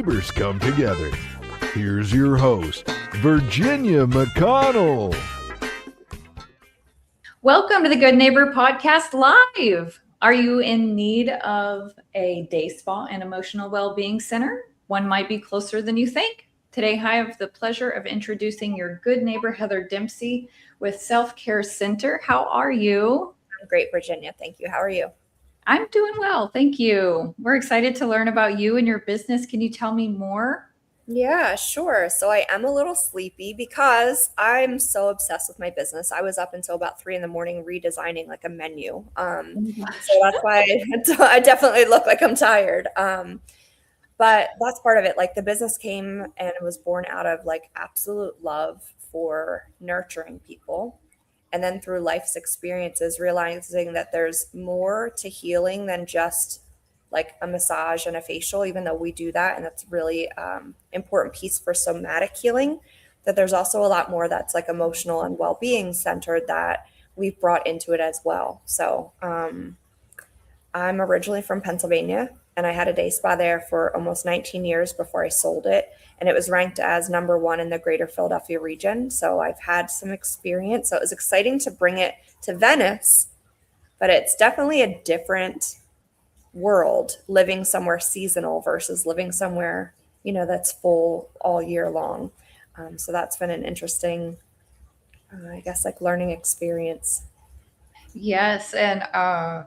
neighbors come together. Here's your host, Virginia McConnell. Welcome to the Good Neighbor Podcast Live. Are you in need of a day spa and emotional well-being center? One might be closer than you think. Today, I have the pleasure of introducing your good neighbor, Heather Dempsey, with Self-Care Center. How are you? I'm great, Virginia. Thank you. How are you? I'm doing well. Thank you. We're excited to learn about you and your business. Can you tell me more? Yeah, sure. So I am a little sleepy because I'm so obsessed with my business. I was up until about 3 a.m. redesigning like a menu. So that's why I definitely look like I'm tired. But that's part of it. Like the business came and it was born out of like absolute love for nurturing people. And then through life's experiences, realizing that there's more to healing than just like a massage and a facial, even though we do that. And that's really important piece for somatic healing, that there's also a lot more that's like emotional and well-being centered that we've brought into it as well. So I'm originally from Pennsylvania, and I had a day spa there for almost 19 years before I sold it. And it was ranked as #1 in the greater Philadelphia region. So I've had some experience. So it was exciting to bring it to Venice, but it's definitely a different world living somewhere seasonal versus living somewhere, that's full all year long. So that's been an interesting, I guess, like learning experience. Yes, and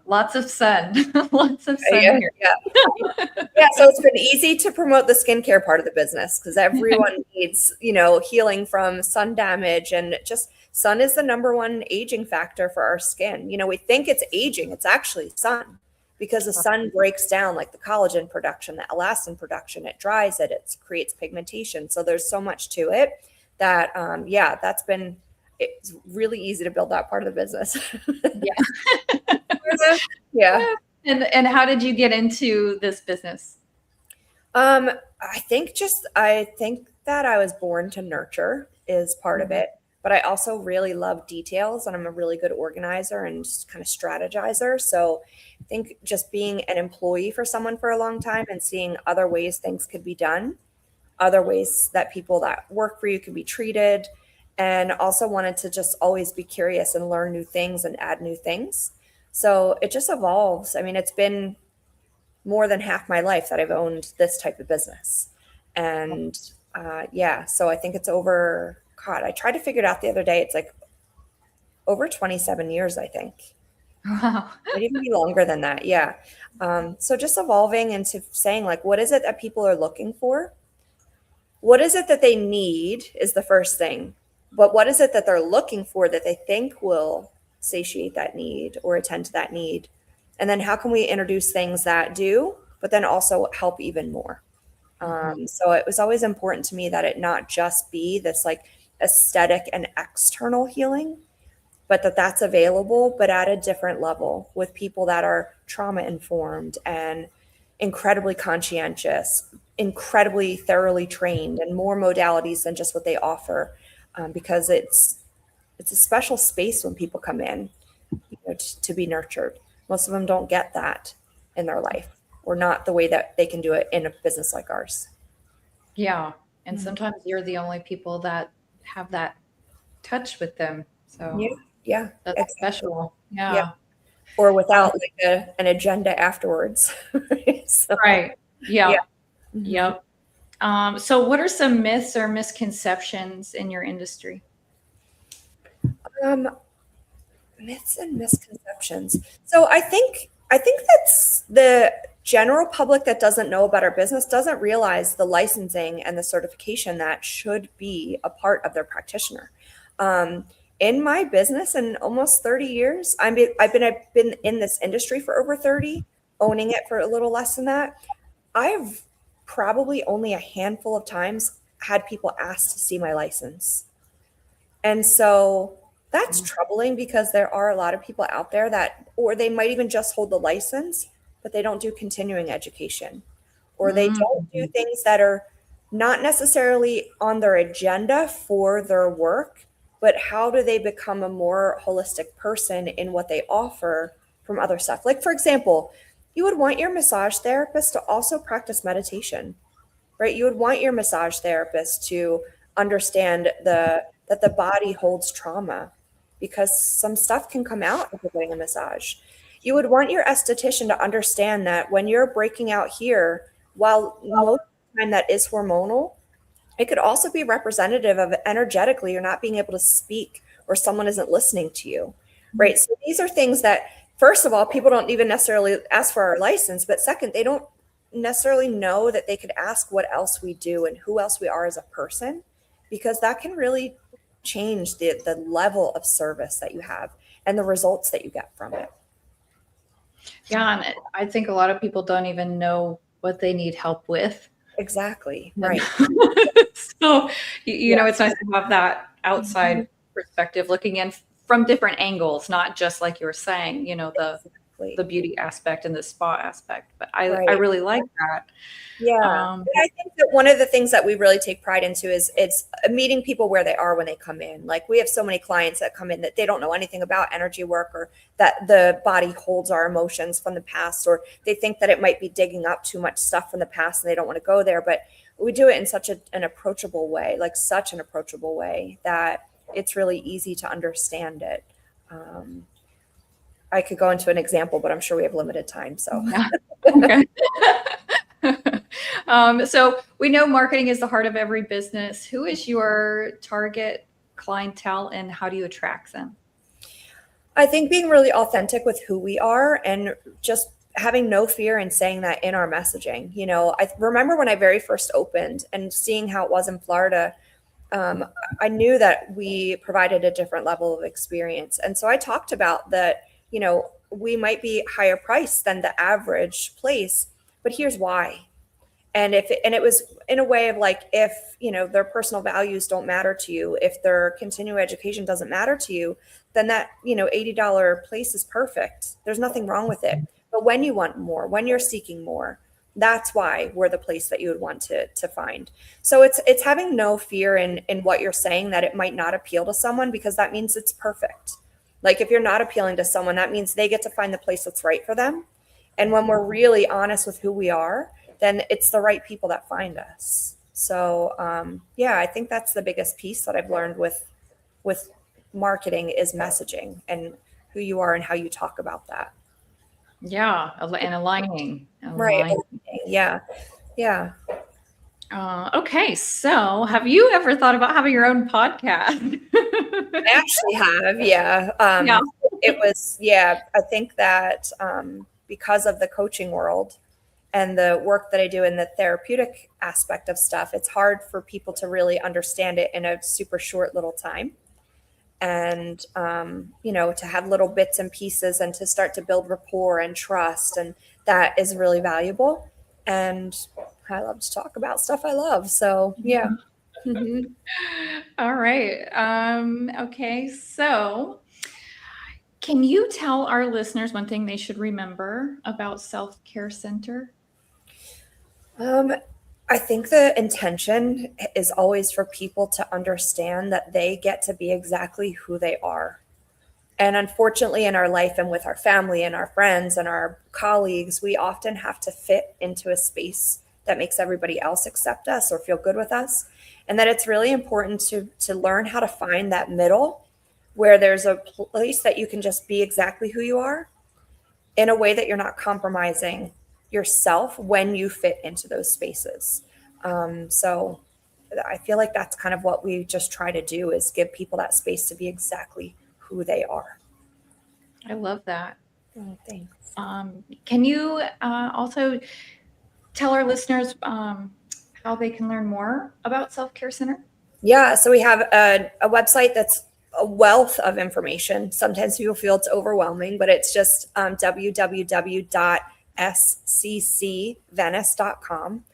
lots of sun. Lots of sun here. Yeah, so it's been easy to promote the skincare part of the business because everyone needs, healing from sun damage, and just sun is the #1 aging factor for our skin. We think it's aging, it's actually sun, because the sun breaks down like the collagen production, the elastin production, it dries it, it creates pigmentation. So there's so much to it that, it's really easy to build that part of the business. Yeah. And how did you get into this business? I think that I was born to nurture is part of it, but I also really love details, and I'm a really good organizer and just kind of strategizer. So I think just being an employee for someone for a long time and seeing other ways things could be done, other ways that people that work for you can be treated, and also wanted to just always be curious and learn new things and add new things. So it just evolves. I mean, it's been more than half my life that I've owned this type of business. And so I think it's over, God, I tried to figure it out the other day. It's like over 27 years, I think. Wow. Might even be longer than that. Yeah. So just evolving into saying like, what is it that people are looking for? What is it that they need is the first thing. But what is it that they're looking for that they think will satiate that need or attend to that need? And then how can we introduce things that do, but then also help even more? So it was always important to me that it not just be this like aesthetic and external healing, but that's available, but at a different level with people that are trauma informed and incredibly conscientious, incredibly thoroughly trained, and more modalities than just what they offer. Because it's a special space when people come in, to be nurtured. Most of them don't get that in their life, or not the way that they can do it in a business like ours. Yeah. And sometimes you're the only people that have that touch with them. So yeah, that's special. Yeah. Or without like an agenda afterwards. So, right. Yeah. Mm-hmm. Yep. So what are some myths or misconceptions in your industry? Myths and misconceptions. So I think that's the general public that doesn't know about our business doesn't realize the licensing and the certification that should be a part of their practitioner. In my business in almost 30 years, I've been in this industry for over 30, owning it for a little less than that. I've probably only a handful of times had people ask to see my license. And so that's troubling, because there are a lot of people out there that, or they might even just hold the license, but they don't do continuing education, or they don't do things that are not necessarily on their agenda for their work, but how do they become a more holistic person in what they offer from other stuff? Like, for example, you would want your massage therapist to also practice meditation. right? You would want your massage therapist to understand that the body holds trauma because some stuff can come out after getting a massage. You would want your esthetician to understand that when you're breaking out here, while most of the time that is hormonal, it could also be representative of energetically you're not being able to speak or someone isn't listening to you, right? So these are things that, first of all, people don't even necessarily ask for our license, but second, they don't necessarily know that they could ask what else we do and who else we are as a person, because that can really change the level of service that you have and the results that you get from it. Yeah, and I think a lot of people don't even know what they need help with. Exactly. Right. So, you know, it's nice to have that outside perspective looking in from different angles, not just like you were saying, you know, the beauty aspect and the spa aspect. But I really like that. Yeah. And I think that one of the things that we really take pride into is it's meeting people where they are when they come in. Like we have so many clients that come in that they don't know anything about energy work, or that the body holds our emotions from the past, or they think that it might be digging up too much stuff from the past and they don't want to go there. But we do it in such an approachable way, like such an approachable way that it's really easy to understand it. I could go into an example, but I'm sure we have limited time. So, okay. So we know marketing is the heart of every business. Who is your target clientele and how do you attract them? I think being really authentic with who we are and just having no fear in saying that in our messaging. You know, I remember when I very first opened and seeing how it was in Florida, I knew that we provided a different level of experience. And so I talked about that, you know, we might be higher priced than the average place, but here's why. And it was in a way of like, if, you know, their personal values don't matter to you, if their continuing education doesn't matter to you, then that, you know, $80 place is perfect. There's nothing wrong with it. But when you want more, when you're seeking more, that's why we're the place that you would want to find. So it's having no fear in what you're saying that it might not appeal to someone, because that means it's perfect. Like if you're not appealing to someone, that means they get to find the place that's right for them. And when we're really honest with who we are, then it's the right people that find us. So I think that's the biggest piece that I've learned with marketing is messaging and who you are and how you talk about that. Yeah, and aligning. Right. Yeah. Okay, so have you ever thought about having your own podcast? I actually have, yeah. It was, I think that because of the coaching world and the work that I do in the therapeutic aspect of stuff, it's hard for people to really understand it in a super short little time. And, you know, to have little bits and pieces and to start to build rapport and trust. And that is really valuable. And I love to talk about stuff I love. So, yeah. Mm-hmm. All right. Okay. So can you tell our listeners one thing they should remember about Self-Care Center? I think the intention is always for people to understand that they get to be exactly who they are. And unfortunately, in our life and with our family and our friends and our colleagues, we often have to fit into a space that makes everybody else accept us or feel good with us. And that it's really important to learn how to find that middle where there's a place that you can just be exactly who you are in a way that you're not compromising yourself when you fit into those spaces. So I feel like that's kind of what we just try to do, is give people that space to be exactly who they are. I love that. Oh, thanks. Can you also tell our listeners how they can learn more about Self-Care Center? Yeah, so we have a website that's a wealth of information. Sometimes people feel it's overwhelming, but it's just www.sccvenice.com.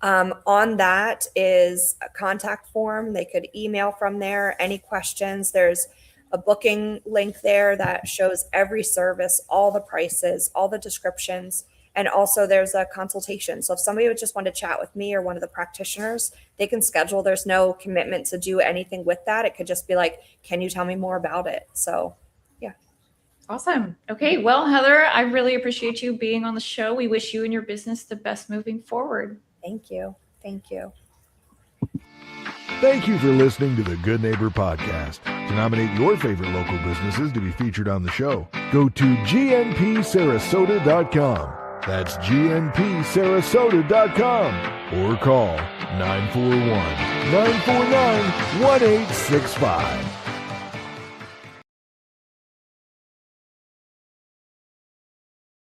On that is a contact form. They could email from there any questions. There's a booking link there that shows every service, all the prices, all the descriptions, and also there's a consultation. So if somebody would just want to chat with me or one of the practitioners, they can schedule. There's no commitment to do anything with that. It could just be like, can you tell me more about it? So, yeah. Awesome. Okay. Well, Heather, I really appreciate you being on the show. We wish you and your business the best moving forward. Thank you. Thank you. Thank you for listening to the Good Neighbor Podcast. To nominate your favorite local businesses to be featured on the show, go to gnpsarasota.com. That's gnpsarasota.com or call 941-949-1865.